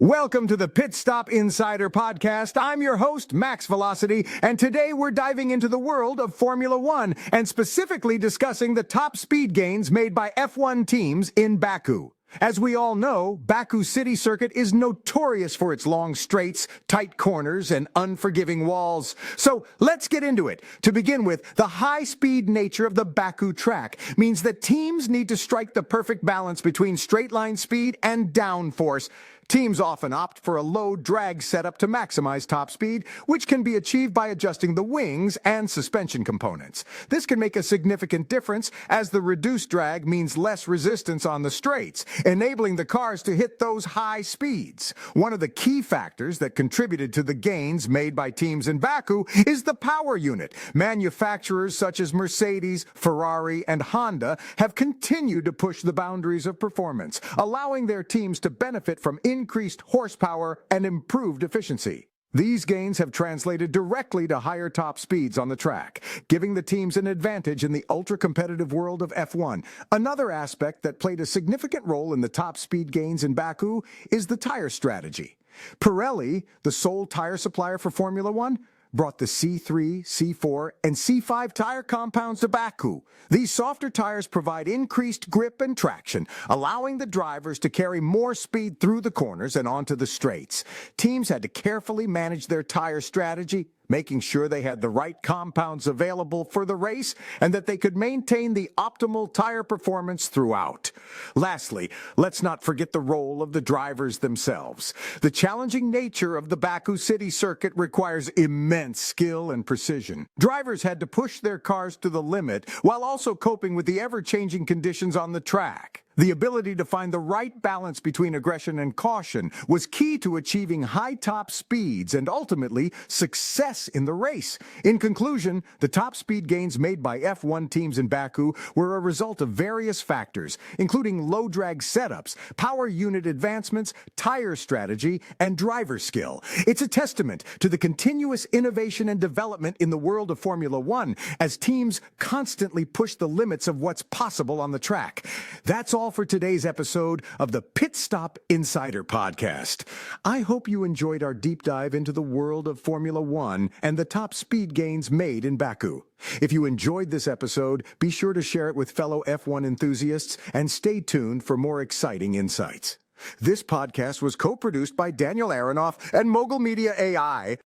Welcome to the Pit Stop Insider Podcast. I'm your host, Max Velocity, and today we're diving into the world of Formula One and specifically discussing the top speed gains made by F1 teams in Baku. As we all know, Baku City Circuit is notorious for its long straights, tight corners, and unforgiving walls. So let's get into it. To begin with, the high-speed nature of the Baku track means that teams need to strike the perfect balance between straight-line speed and downforce. Teams often opt for a low drag setup to maximize top speed, which can be achieved by adjusting the wings and suspension components. This can make a significant difference as the reduced drag means less resistance on the straights, enabling the cars to hit those high speeds. One of the key factors that contributed to the gains made by teams in Baku is the power unit. Manufacturers such as Mercedes, Ferrari, and Honda have continued to push the boundaries of performance, allowing their teams to benefit from increased horsepower and improved efficiency. These gains have translated directly to higher top speeds on the track, giving the teams an advantage in the ultra-competitive world of F1. Another aspect that played a significant role in the top speed gains in Baku is the tire strategy. Pirelli, the sole tire supplier for Formula One, brought the C3, C4, and C5 tire compounds to Baku. These softer tires provide increased grip and traction, allowing the drivers to carry more speed through the corners and onto the straights. Teams had to carefully manage their tire strategy, making sure they had the right compounds available for the race and that they could maintain the optimal tire performance throughout. Lastly, let's not forget the role of the drivers themselves. The challenging nature of the Baku City Circuit requires immense skill and precision. Drivers had to push their cars to the limit while also coping with the ever-changing conditions on the track. The ability to find the right balance between aggression and caution was key to achieving high top speeds and ultimately success in the race. In conclusion, the top speed gains made by F1 teams in Baku were a result of various factors, including low drag setups, power unit advancements, tire strategy, and driver skill. It's a testament to the continuous innovation and development in the world of Formula One as teams constantly push the limits of what's possible on the track. That's all for today's episode of the Pit Stop Insider Podcast. I hope you enjoyed our deep dive into the world of Formula One and the top speed gains made in Baku. If you enjoyed this episode, be sure to share it with fellow F1 enthusiasts and stay tuned for more exciting insights. This podcast was co-produced by Daniel Aronoff and Mogul Media AI.